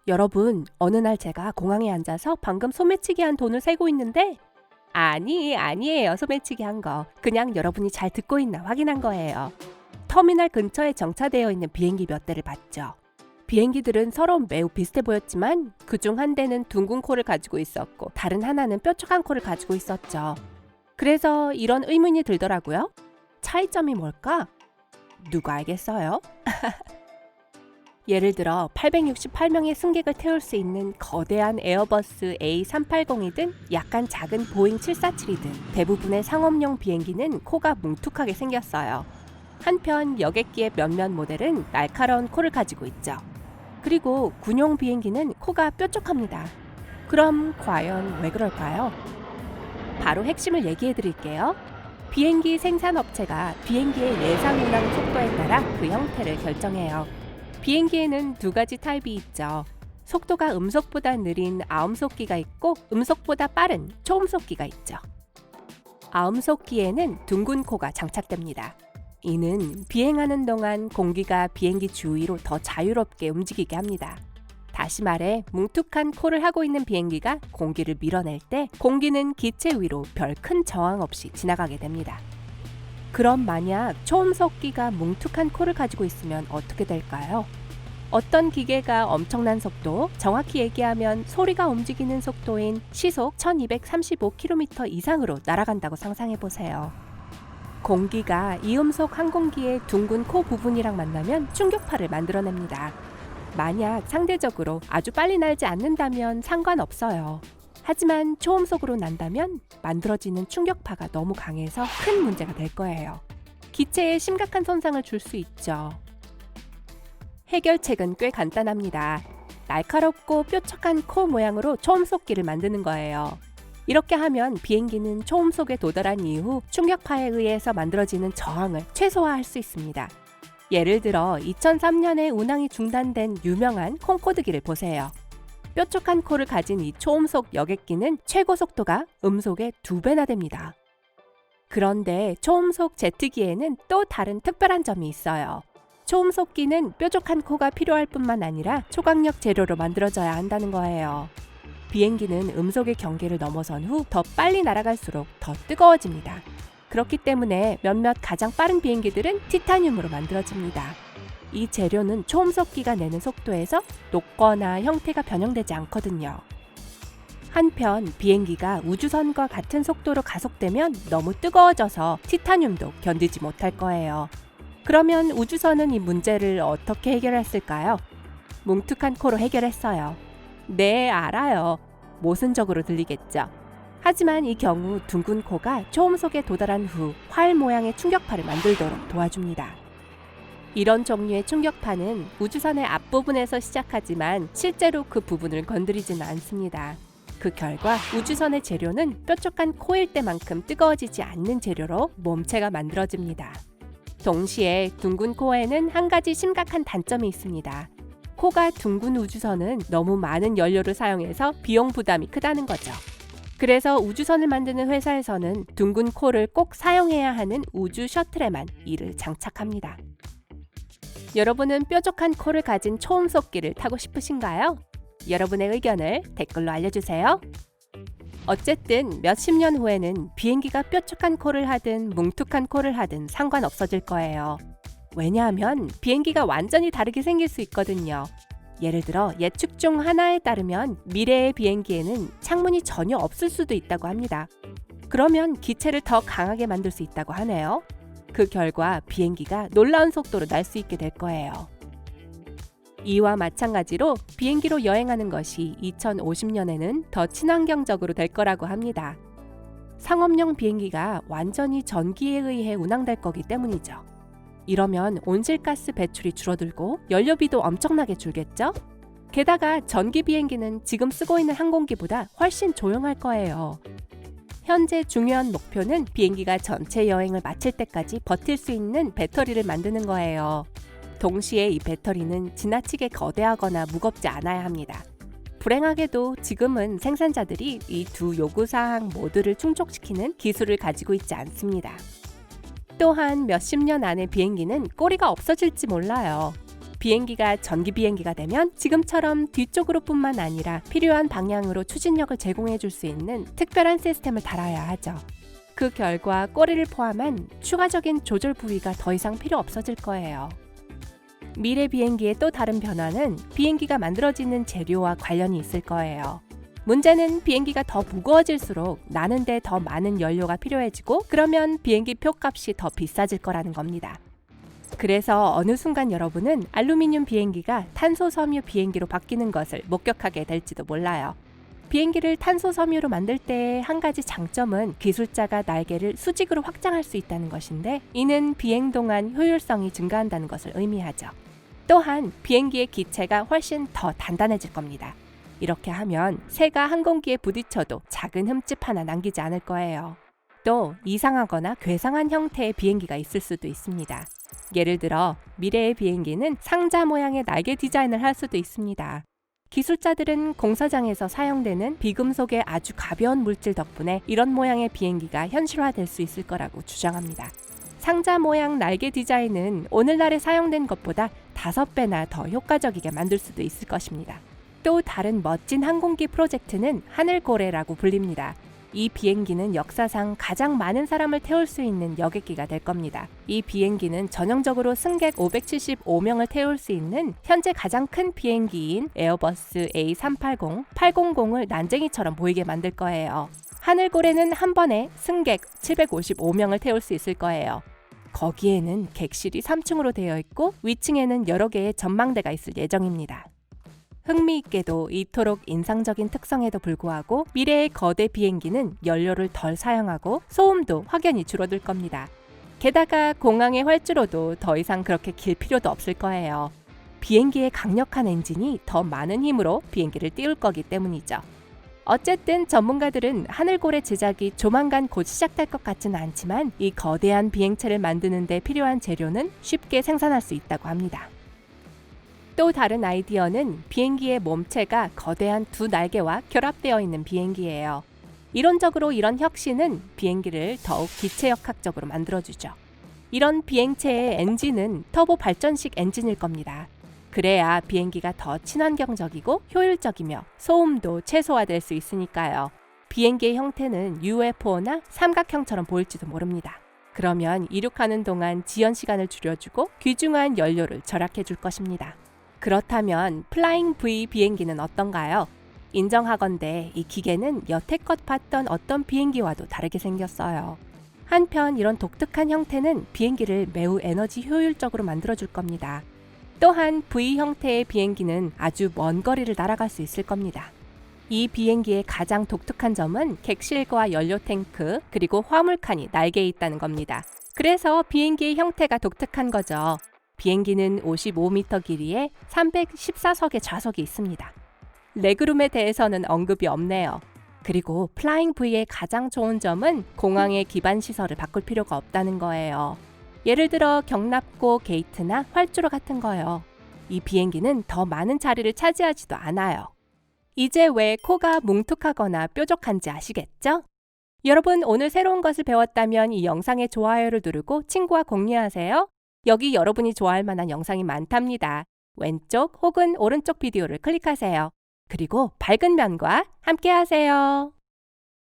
여러분, 어느 날 제가 공항에 앉아서 방금 소매치기 한 돈을 세고 있는데 아니에요. 소매치기 한 거. 그냥 여러분이 잘 듣고 있나 확인한 거예요. 터미널 근처에 정차되어 있는 비행기 몇 대를 봤죠. 비행기들은 서로 매우 비슷해 보였지만 그중 한 대는 둥근 코를 가지고 있었고 다른 하나는 뾰족한 코를 가지고 있었죠. 그래서 이런 의문이 들더라고요. 차이점이 뭘까? 누가 알겠어요? 예를 들어 868명의 승객을 태울 수 있는 거대한 에어버스 A380이든 약간 작은 보잉 747이든 대부분의 상업용 비행기는 코가 뭉툭하게 생겼어요. 한편 여객기의 몇몇 모델은 날카로운 코를 가지고 있죠. 그리고 군용 비행기는 코가 뾰족합니다. 그럼 과연 왜 그럴까요? 바로 핵심을 얘기해 드릴게요. 비행기 생산업체가 비행기의 예상 운항 속도에 따라 그 형태를 결정해요. 비행기에는 두 가지 타입이 있죠. 속도가 음속보다 느린 아음속기가 있고 음속보다 빠른 초음속기가 있죠. 아음속기에는 둥근 코가 장착됩니다. 이는 비행하는 동안 공기가 비행기 주위로 더 자유롭게 움직이게 합니다. 다시 말해 뭉툭한 코를 하고 있는 비행기가 공기를 밀어낼 때 공기는 기체 위로 별 큰 저항 없이 지나가게 됩니다. 그럼 만약 초음속기가 뭉툭한 코를 가지고 있으면 어떻게 될까요? 어떤 기계가 엄청난 속도, 정확히 얘기하면 소리가 움직이는 속도인 시속 1235km 이상으로 날아간다고 상상해보세요. 공기가 이음속 항공기의 둥근 코 부분이랑 만나면 충격파를 만들어냅니다. 만약 상대적으로 아주 빨리 날지 않는다면 상관없어요. 하지만 초음속으로 난다면 만들어지는 충격파가 너무 강해서 큰 문제가 될 거예요. 기체에 심각한 손상을 줄 수 있죠. 해결책은 꽤 간단합니다. 날카롭고 뾰족한 코 모양으로 초음속기를 만드는 거예요. 이렇게 하면 비행기는 초음속에 도달한 이후 충격파에 의해서 만들어지는 저항을 최소화할 수 있습니다. 예를 들어 2003년에 운항이 중단된 유명한 콩코드기를 보세요. 뾰족한 코를 가진 이 초음속 여객기는 최고 속도가 음속의 2배나 됩니다. 그런데 초음속 제트기에는 또 다른 특별한 점이 있어요. 초음속기는 뾰족한 코가 필요할 뿐만 아니라 초강력 재료로 만들어져야 한다는 거예요. 비행기는 음속의 경계를 넘어선 후 더 빨리 날아갈수록 더 뜨거워집니다. 그렇기 때문에 몇몇 가장 빠른 비행기들은 티타늄으로 만들어집니다. 이 재료는 초음속기가 내는 속도에서 녹거나 형태가 변형되지 않거든요. 한편 비행기가 우주선과 같은 속도로 가속되면 너무 뜨거워져서 티타늄도 견디지 못할 거예요. 그러면 우주선은 이 문제를 어떻게 해결했을까요? 뭉툭한 코로 해결했어요. 네, 알아요. 모순적으로 들리겠죠. 하지만 이 경우 둥근 코가 초음속에 도달한 후 활 모양의 충격파를 만들도록 도와줍니다. 이런 종류의 충격파는 우주선의 앞부분에서 시작하지만 실제로 그 부분을 건드리지는 않습니다. 그 결과 우주선의 재료는 뾰족한 코일 때만큼 뜨거워지지 않는 재료로 몸체가 만들어집니다. 동시에 둥근 코에는 한 가지 심각한 단점이 있습니다. 코가 둥근 우주선은 너무 많은 연료를 사용해서 비용 부담이 크다는 거죠. 그래서 우주선을 만드는 회사에서는 둥근 코를 꼭 사용해야 하는 우주 셔틀에만 이를 장착합니다. 여러분은 뾰족한 코를 가진 초음속기를 타고 싶으신가요? 여러분의 의견을 댓글로 알려주세요. 어쨌든 몇십 년 후에는 비행기가 뾰족한 코를 하든 뭉툭한 코를 하든 상관없어질 거예요. 왜냐하면 비행기가 완전히 다르게 생길 수 있거든요. 예를 들어 예측 중 하나에 따르면 미래의 비행기에는 창문이 전혀 없을 수도 있다고 합니다. 그러면 기체를 더 강하게 만들 수 있다고 하네요. 그 결과 비행기가 놀라운 속도로 날 수 있게 될 거예요. 이와 마찬가지로 비행기로 여행하는 것이 2050년에는 더 친환경적으로 될 거라고 합니다. 상업용 비행기가 완전히 전기에 의해 운항될 거기 때문이죠. 이러면 온실가스 배출이 줄어들고 연료비도 엄청나게 줄겠죠? 게다가 전기 비행기는 지금 쓰고 있는 항공기보다 훨씬 조용할 거예요. 현재 중요한 목표는 비행기가 전체 여행을 마칠 때까지 버틸 수 있는 배터리를 만드는 거예요. 동시에 이 배터리는 지나치게 거대하거나 무겁지 않아야 합니다. 불행하게도 지금은 생산자들이 이 두 요구사항 모두를 충족시키는 기술을 가지고 있지 않습니다. 또한 몇십 년 안에 비행기는 꼬리가 없어질지 몰라요. 비행기가 전기 비행기가 되면 지금처럼 뒤쪽으로뿐만 아니라 필요한 방향으로 추진력을 제공해 줄 수 있는 특별한 시스템을 달아야 하죠. 그 결과 꼬리를 포함한 추가적인 조절 부위가 더 이상 필요 없어질 거예요. 미래 비행기의 또 다른 변화는 비행기가 만들어지는 재료와 관련이 있을 거예요. 문제는 비행기가 더 무거워질수록 나는데 더 많은 연료가 필요해지고 그러면 비행기 표값이 더 비싸질 거라는 겁니다. 그래서 어느 순간 여러분은 알루미늄 비행기가 탄소 섬유 비행기로 바뀌는 것을 목격하게 될지도 몰라요. 비행기를 탄소 섬유로 만들 때의 한 가지 장점은 기술자가 날개를 수직으로 확장할 수 있다는 것인데 이는 비행 동안 효율성이 증가한다는 것을 의미하죠. 또한 비행기의 기체가 훨씬 더 단단해질 겁니다. 이렇게 하면 새가 항공기에 부딪혀도 작은 흠집 하나 남기지 않을 거예요. 또 이상하거나 괴상한 형태의 비행기가 있을 수도 있습니다. 예를 들어 미래의 비행기는 상자 모양의 날개 디자인을 할 수도 있습니다. 기술자들은 공사장에서 사용되는 비금속의 아주 가벼운 물질 덕분에 이런 모양의 비행기가 현실화될 수 있을 거라고 주장합니다. 상자 모양 날개 디자인은 오늘날에 사용된 것보다 5배나 더 효과적이게 만들 수도 있을 것입니다. 또 다른 멋진 항공기 프로젝트는 하늘고래라고 불립니다. 이 비행기는 역사상 가장 많은 사람을 태울 수 있는 여객기가 될 겁니다. 이 비행기는 전형적으로 승객 575명을 태울 수 있는 현재 가장 큰 비행기인 에어버스 A380, 800을 난쟁이처럼 보이게 만들 거예요. 하늘고래는 한 번에 승객 755명을 태울 수 있을 거예요. 거기에는 객실이 3층으로 되어 있고 위층에는 여러 개의 전망대가 있을 예정입니다. 흥미있게도 이토록 인상적인 특성에도 불구하고 미래의 거대 비행기는 연료를 덜 사용하고 소음도 확연히 줄어들 겁니다. 게다가 공항의 활주로도 더 이상 그렇게 길 필요도 없을 거예요. 비행기의 강력한 엔진이 더 많은 힘으로 비행기를 띄울 거기 때문이죠. 어쨌든 전문가들은 하늘고래 제작이 조만간 곧 시작될 것 같지는 않지만 이 거대한 비행체를 만드는 데 필요한 재료는 쉽게 생산할 수 있다고 합니다. 또 다른 아이디어는 비행기의 몸체가 거대한 두 날개와 결합되어 있는 비행기예요. 이론적으로 이런 혁신은 비행기를 더욱 기체역학적으로 만들어주죠. 이런 비행체의 엔진은 터보 발전식 엔진일 겁니다. 그래야 비행기가 더 친환경적이고 효율적이며 소음도 최소화될 수 있으니까요. 비행기의 형태는 UFO나 삼각형처럼 보일지도 모릅니다. 그러면 이륙하는 동안 지연 시간을 줄여주고 귀중한 연료를 절약해 줄 것입니다. 그렇다면 플라잉 V 비행기는 어떤가요? 인정하건대 이 기계는 여태껏 봤던 어떤 비행기와도 다르게 생겼어요. 한편 이런 독특한 형태는 비행기를 매우 에너지 효율적으로 만들어줄 겁니다. 또한 V 형태의 비행기는 아주 먼 거리를 날아갈 수 있을 겁니다. 이 비행기의 가장 독특한 점은 객실과 연료 탱크 그리고 화물칸이 날개에 있다는 겁니다. 그래서 비행기의 형태가 독특한 거죠. 비행기는 55m 길이에 314석의 좌석이 있습니다. 레그룸에 대해서는 언급이 없네요. 그리고 플라잉 V의 가장 좋은 점은 공항의 기반 시설을 바꿀 필요가 없다는 거예요. 예를 들어 경납고 게이트나 활주로 같은 거요. 이 비행기는 더 많은 자리를 차지하지도 않아요. 이제 왜 코가 뭉툭하거나 뾰족한지 아시겠죠? 여러분 오늘 새로운 것을 배웠다면 이 영상에 좋아요를 누르고 친구와 공유하세요. 여기 여러분이 좋아할 만한 영상이 많답니다. 왼쪽 혹은 오른쪽 비디오를 클릭하세요. 그리고 밝은 면과 함께 하세요.